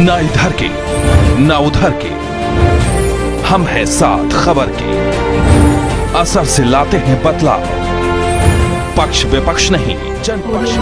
ना इधर के ना उधर के, हम हैं साथ खबर के। असर से लाते हैं बदलाव, पक्ष विपक्ष नहीं जनपक्ष।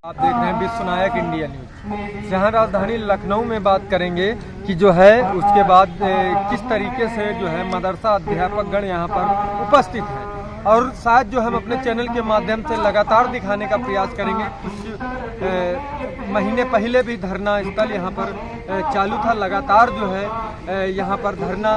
आप देख रहे हैं विश्व नायक इंडिया न्यूज। जहां राजधानी लखनऊ में बात करेंगे कि जो है उसके बाद किस तरीके से जो है मदरसा अध्यापक गण यहाँ पर उपस्थित हैं, और शायद जो हम अपने चैनल के माध्यम से लगातार दिखाने का प्रयास करेंगे। कुछ महीने पहले भी धरना स्थल यहाँ पर चालू था, लगातार जो है यहाँ पर धरना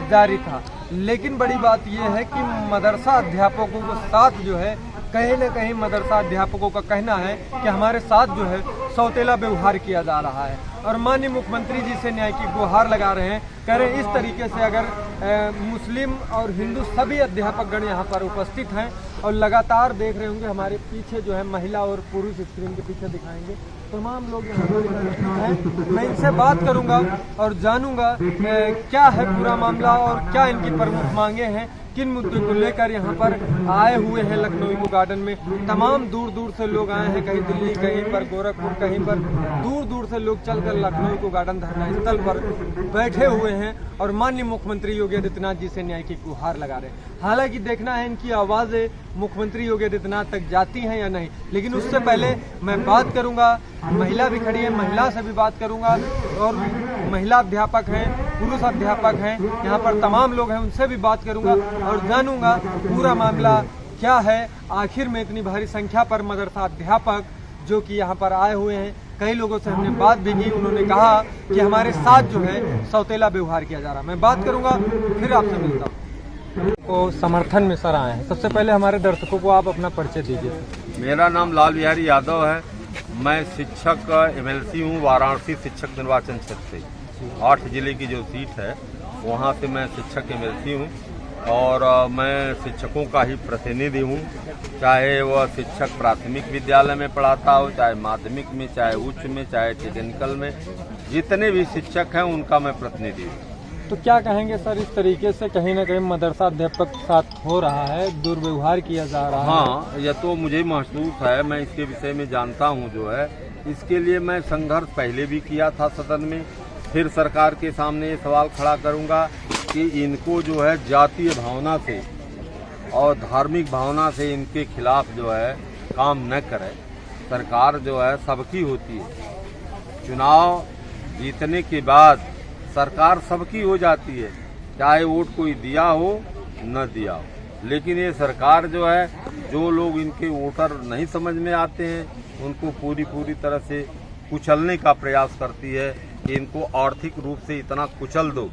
जारी था। लेकिन बड़ी बात यह है कि मदरसा अध्यापकों के साथ जो है कहीं न कहीं मदरसा अध्यापकों का कहना है कि हमारे साथ जो है सौतेला व्यवहार किया जा रहा है, और माननीय मुख्यमंत्री जी से न्याय की गुहार लगा रहे हैं। कह रहे हैं इस तरीके से अगर मुस्लिम और हिंदू सभी अध्यापक गण यहाँ पर उपस्थित हैं, और लगातार देख रहे होंगे हमारे पीछे जो है महिला और पुरुष स्क्रीन के पीछे दिखाएंगे, तमाम लोग यहाँ पर हैं। मैं इनसे बात करूँगा और जानूँगा क्या है पूरा मामला और क्या इनकी प्रमुख मांगे हैं, किन मुद्दों को लेकर यहाँ पर आए हुए हैं। लखनऊ इको गार्डन में तमाम दूर दूर से लोग आए हैं, कहीं दिल्ली, कहीं पर गोरखपुर, कहीं पर दूर दूर से लोग चलकर लखनऊ इको गार्डन धरना स्थल पर बैठे हुए हैं और माननीय मुख्यमंत्री योगी आदित्यनाथ जी से न्याय की गुहार लगा रहे हैं। हालांकि देखना है इनकी आवाज़ें मुख्यमंत्री योगी आदित्यनाथ तक जाती हैं या नहीं, लेकिन उससे पहले मैं बात करूँगा, महिला भी खड़ी है, महिला से भी बात करूँगा, और महिला अध्यापक हैं, पुरुष अध्यापक हैं, यहाँ पर तमाम लोग हैं, उनसे भी बात करूँगा और जानूँगा पूरा मामला क्या है। आखिर में इतनी भारी संख्या पर मदरसा अध्यापक जो कि यहाँ पर आए हुए हैं, कई लोगों से हमने बात भी की, उन्होंने कहा कि हमारे साथ जो है सौतेला व्यवहार किया जा रहा है। मैं बात करूँगा, फिर आपसे मिलता हूँ। तो समर्थन में सर आए हैं, सबसे पहले हमारे दर्शकों को आप अपना परिचय दीजिए। मेरा नाम लाल बिहारी यादव है, मैं शिक्षक MLC हूँ, वाराणसी शिक्षक निर्वाचन क्षेत्र से 8 जिले की जो सीट है वहाँ से मैं शिक्षक MLC हूँ, और मैं शिक्षकों का ही प्रतिनिधि हूँ, चाहे वह शिक्षक प्राथमिक विद्यालय में पढ़ाता हो, चाहे माध्यमिक में, चाहे उच्च में, चाहे टेक्निकल में, जितने भी शिक्षक हैं उनका मैं प्रतिनिधि हूँ। तो क्या कहेंगे सर, इस तरीके से कहीं ना कहीं मदरसा अध्यापक के साथ हो रहा है, दुर्व्यवहार किया जा रहा है? हाँ, यह तो मुझे महसूस है, मैं इसके विषय में जानता हूँ जो है। इसके लिए मैं संघर्ष पहले भी किया था सदन में, फिर सरकार के सामने ये सवाल खड़ा करूँगा कि इनको जो है जातीय भावना से और धार्मिक भावना से इनके खिलाफ जो है काम न करे। सरकार जो है सबकी होती है, चुनाव जीतने के बाद सरकार सबकी हो जाती है, चाहे वोट कोई दिया हो न दिया हो। लेकिन ये सरकार जो है, जो लोग इनके वोटर नहीं समझ में आते हैं उनको पूरी तरह से कुचलने का प्रयास करती है कि इनको आर्थिक रूप से इतना कुचल दो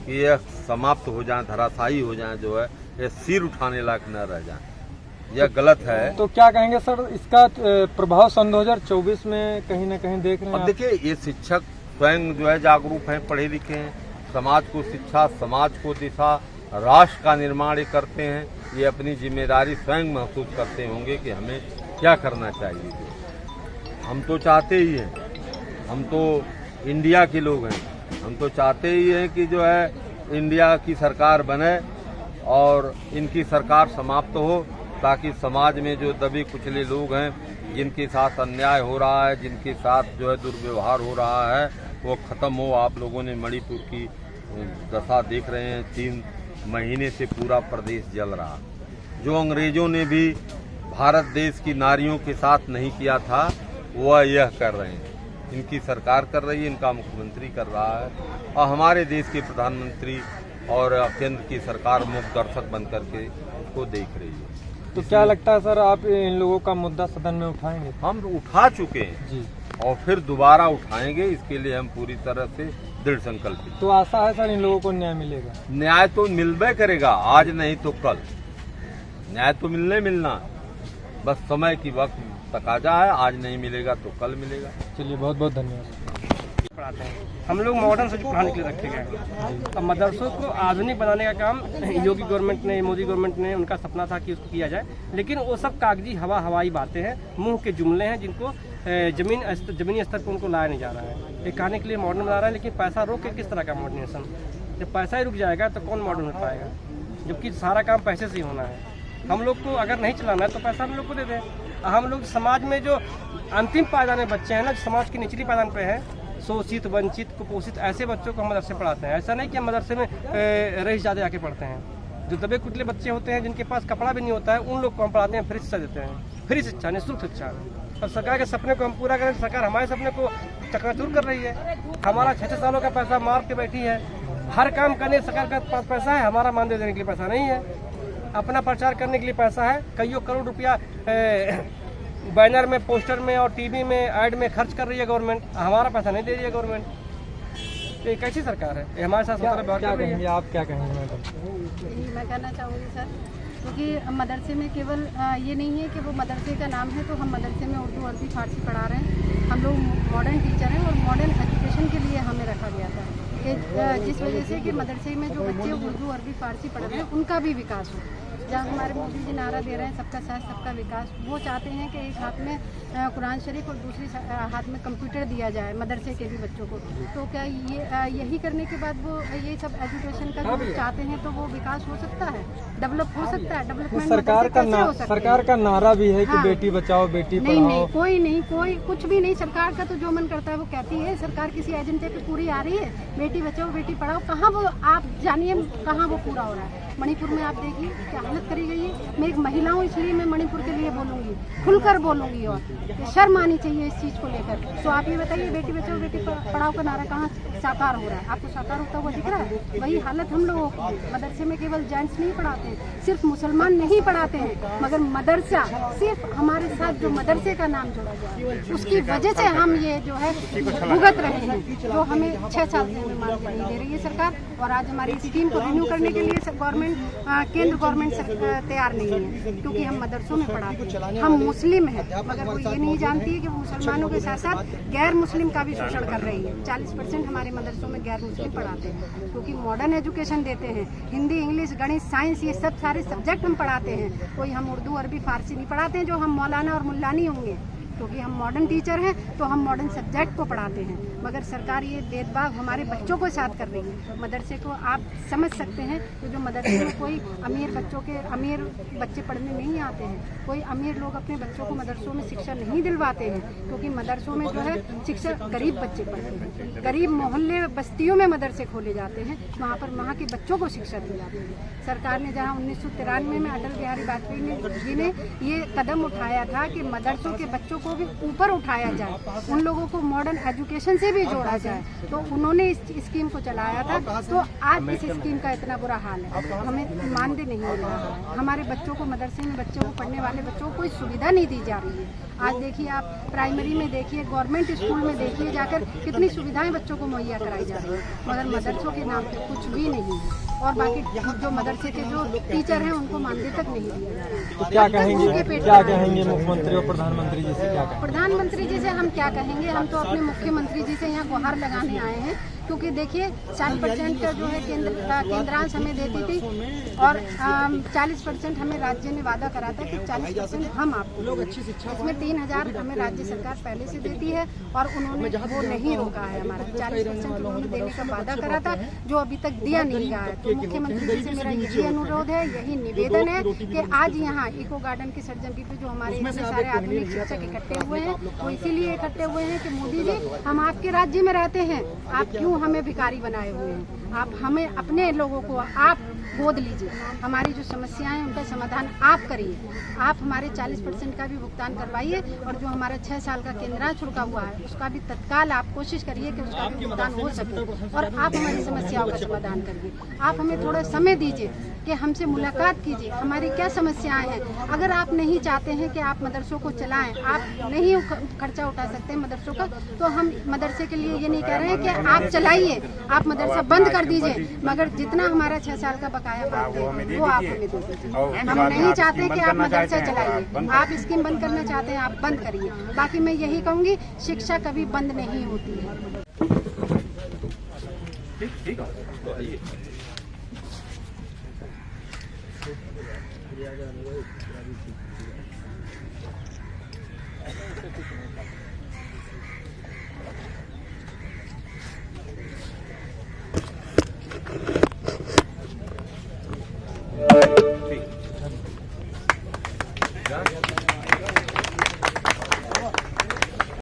कि यह समाप्त हो जाए, धराशायी हो जाए, जो है ये सिर उठाने लायक न रह जाए। यह गलत है। तो क्या कहेंगे सर, इसका प्रभाव सन 2024 में कहीं ना कहीं देख रहे हैं? अब देखिए, ये शिक्षक स्वयं जो है जागरूक हैं, पढ़े लिखे हैं, समाज को शिक्षा, समाज को दिशा, राष्ट्र का निर्माण करते हैं। ये अपनी जिम्मेदारी स्वयं महसूस करते होंगे कि हमें क्या करना चाहिए। हम तो चाहते ही हैं, हम तो इंडिया के लोग हैं, हम तो चाहते ही हैं कि जो है इंडिया की सरकार बने और इनकी सरकार समाप्त हो, ताकि समाज में जो दबे कुचले लोग हैं, जिनके साथ अन्याय हो रहा है, जिनके साथ जो है दुर्व्यवहार हो रहा है, वो ख़त्म हो। आप लोगों ने मणिपुर की दशा देख रहे हैं, 3 महीने से पूरा प्रदेश जल रहा। जो अंग्रेजों ने भी भारत देश की नारियों के साथ नहीं किया था, वह यह कर रहे हैं। इनकी सरकार कर रही है, इनका मुख्यमंत्री कर रहा है, और हमारे देश के प्रधानमंत्री और केंद्र की सरकार मुख्य दर्शक बन करके उसको देख रही है। तो क्या लगता है सर, आप इन लोगों का मुद्दा सदन में उठाएंगे? हम उठा चुके हैं जी, और फिर दोबारा उठाएंगे। इसके लिए हम पूरी तरह से दृढ़ संकल्पित। तो आशा है सर इन लोगों को न्याय मिलेगा? न्याय तो मिलबे करेगा, आज नहीं तो कल न्याय तो मिलना, बस समय की वक्त तकाजा है। आज नहीं मिलेगा तो कल मिलेगा। चलिए, बहुत बहुत धन्यवाद। पढ़ाते हैं। हम लोग मॉडर्न से पढ़ाने के लिए रखे गए हैं। अब मदरसों को आधुनिक बनाने का काम योगी गवर्नमेंट ने, मोदी गवर्नमेंट ने, उनका सपना था कि उसको किया जाए, लेकिन वो सब कागजी हवाई बातें हैं, मुंह के जुमले हैं, जिनको जमीनी स्तर पर उनको लाया नहीं जा रहा है। ये कहने के लिए मॉडर्न बना रहा है, लेकिन पैसा रोक के किस तरह का मॉडर्नाइजेशन? जब पैसा ही रुक जाएगा तो कौन मॉडर्न हो पाएगा, जबकि सारा काम पैसे से ही होना है। हम लोग को अगर नहीं चलाना है तो पैसा हम लोग को दे दें। हम लोग समाज में जो अंतिम पायदान में बच्चे हैं ना, जो समाज की निचली पायदान पे हैं, शोषित, वंचित, कुपोषित, ऐसे बच्चों को हम मदरसे पढ़ाते हैं। ऐसा नहीं कि हम मदरसे में रईस ज़्यादा आके पढ़ते हैं। जो दबे कुचले बच्चे होते हैं, जिनके पास कपड़ा भी नहीं होता है, उन लोग को हम पढ़ाते हैं, फ्री शिक्षा देते हैं, फ्री शिक्षा, निःशुल्क शिक्षा। और सरकार के सपने को हम पूरा करें, सरकार हमारे सपने को चकनाचूर कर रही है। हमारा 6 सालों का पैसा मार के बैठी है। हर काम करने सरकार का पास पैसा है, हमारा मानदेय देने के लिए पैसा नहीं है। अपना प्रचार करने के लिए पैसा है, कईयों करोड़ रुपया बैनर में, पोस्टर में और टीवी में, ऐड में खर्च कर रही है गवर्नमेंट, हमारा पैसा नहीं दे रही है गवर्नमेंट। तो ये कैसी सरकार है? ये हमारे साथ क्या कहेंगे आप, क्या कहेंगे मैडम? यही मैं कहना चाहूँगी सर, क्योंकि मदरसे में केवल ये नहीं है कि वो मदरसे का नाम है तो हम मदरसे में उर्दू, अरबी, फारसी पढ़ा रहे हैं। हम लोग मॉडर्न टीचर हैं और मॉडर्न एजुकेशन के लिए हमें रखा गया था कि जिस वजह से कि मदरसे में जो बच्चे उर्दू, अरबी, फारसी पढ़ रहे हैं उनका भी विकास हो। जहाँ हमारे मोदी जी नारा दे रहे हैं सबका साथ सबका विकास, वो चाहते हैं कि एक हाथ में कुरान शरीफ और दूसरी हाथ में कंप्यूटर दिया जाए मदरसे के भी बच्चों को। तो क्या यही करने के बाद वो ये सब एजुकेशन का जो चाहते हैं तो वो विकास हो सकता है, डेवलप हो सकता है? डेवलपमेंट सरकार का नारा भी है कि बेटी बचाओ बेटी पढ़ाओ। नहीं, कोई कुछ भी नहीं। सरकार का तो जो मन करता है वो कहती है। सरकार किसी एजेंडे पे पूरी आ रही है, बेटी बचाओ बेटी पढ़ाओ, कहाँ वो आप जानिए कहाँ वो पूरा हो रहा है। मणिपुर में आप देखिए क्या हालत करी गई है। मैं एक महिला हूँ, इसलिए मैं मणिपुर के लिए बोलूँगी, खुलकर बोलूँगी, और शर्म आनी चाहिए इस चीज़ को लेकर। तो आप ये बताइए, बेटी बचाओ बेटी पढ़ाओ का नारा कहाँ साकार हो रहा है? आपको साकार होता हुआ दिख रहा है? वही हालत हम लोगों की। मदरसे में केवल जेंट्स नहीं पढ़ाते हैं, सिर्फ मुसलमान नहीं पढ़ाते हैं, मगर मदरसा सिर्फ हमारे साथ जो मदरसे का नाम जोड़ा गया उसकी वजह से हम ये जो है भुगत रहे हैं, जो हमें 6 साल से हमें मानदेय नहीं दे रही है सरकार। और आज हमारी स्कीम को रिन्यू करने के लिए गवर्नमेंट, केंद्र गवर्नमेंट तैयार नहीं है, क्योंकि हम मदरसों में पढ़ाते हैं। हम मुस्लिम हैं, मगर वो ये नहीं जानती है कि वो मुसलमानों के साथ साथ गैर मुस्लिम का भी शोषण कर रही है। 40% हमारे मदरसों में गैर मुस्लिम पढ़ाते हैं, क्योंकि मॉडर्न एजुकेशन देते हैं। हिंदी, इंग्लिश, गणित, साइंस, ये सब सारे सब्जेक्ट हम पढ़ाते हैं। कोई हम उर्दू, अरबी, फारसी नहीं पढ़ाते हैं जो हम मौलाना और मुल्ला नहीं होंगे, क्योंकि हम मॉडर्न टीचर हैं तो हम मॉडर्न सब्जेक्ट को पढ़ाते हैं। मगर सरकार ये भेदभाव हमारे बच्चों को साथ कर रही है। मदरसे को आप समझ सकते हैं कि जो मदरसे में कोई अमीर बच्चे पढ़ने नहीं आते हैं, कोई अमीर लोग अपने बच्चों को मदरसों में शिक्षा नहीं दिलवाते हैं, क्योंकि मदरसों में जो है शिक्षा गरीब बच्चे पढ़ते हैं। गरीब मोहल्ले बस्तियों में मदरसे खोले जाते हैं, वहाँ के बच्चों को शिक्षा दी जाती है। सरकार ने जहाँ 1993 में अटल बिहारी वाजपेयी जी ने ये कदम उठाया था कि मदरसों के बच्चों को भी ऊपर उठाया जाए, उन लोगों को मॉडर्न एजुकेशन से भी जोड़ा जाए, तो उन्होंने इस स्कीम को चलाया था। तो आज इस स्कीम का इतना बुरा हाल है, हमें मानदेय नहीं मिल रहा है। हमारे बच्चों को मदरसे में बच्चों को पढ़ने वाले बच्चों को कोई सुविधा नहीं दी जा रही है। आज देखिए आप प्राइमरी में देखिए, गवर्नमेंट स्कूल में देखिए जाकर कितनी सुविधाएं बच्चों को मुहैया कराई जा रही है, मगर मदरसों के नाम पे कुछ भी नहीं है। और बाकी जो मदरसे के जो टीचर हैं उनको मानदेय तक नहीं दिया जा रहा है। तो क्या कहेंगे मुख्यमंत्री और प्रधानमंत्री जी से? क्या कहेंगे? प्रधानमंत्री जी से हम क्या कहेंगे? हम तो अपने मुख्यमंत्री जी से यहाँ गुहार लगाने आए हैं, क्योंकि देखिए 60% का जो है केंद्रांश हमें देती थी और 40% हमें राज्य ने वादा करा था कि 40% हम आपको लोग अच्छी शिक्षा, इसमें 3000 हमें राज्य सरकार पहले से देती है और उन्होंने वो नहीं रोका है। हमारा 40% उन्होंने देने का वादा करा था, जो अभी तक दिया नहीं गया है। तो मुख्यमंत्री जी से मेरा यही अनुरोध है, यही निवेदन है कि आज यहाँ इको गार्डन की सर्जरी पे जो हमारे इतने सारे आधुनिक शिक्षक इकट्ठे हुए हैं, वो इसीलिए इकट्ठे हुए हैं कि मोदी जी, हम आपके राज्य में रहते हैं, आप क्यों हमें भिखारी बनाए हुए हैं? आप हमें, अपने लोगों को आप गोद लीजिए, हमारी जो समस्याएं हैं उनका समाधान आप करिए। आप हमारे 40% का भी भुगतान करवाइए और जो हमारा 6 साल का केंद्रांश रुका हुआ है उसका भी तत्काल आप कोशिश करिए कि उसका भी भुगतान हो सके और आप हमारी समस्याओं का समाधान करिए। आप हमें थोड़ा समय दीजिए कि हमसे मुलाकात कीजिए, हमारी क्या समस्याएं हैं। अगर आप नहीं चाहते हैं कि आप मदरसों को चलाएं, आप नहीं खर्चा उठा सकते मदरसों का, तो हम मदरसे के लिए ये नहीं कह रहे हैं कि आप चलाइए, आप मदरसा बंद कर दीजिए, मगर जितना हमारा 6 साल का बकाया बात है वो आप हमें दे दीजिए। हम नहीं चाहते कि आप मदरसा चलाइए, आप स्कीम बंद करना चाहते हैं आप बंद करिए। बाकी मैं यही कहूँगी, शिक्षा कभी बंद नहीं होती है। ठीक है, तो आइए। ठीक।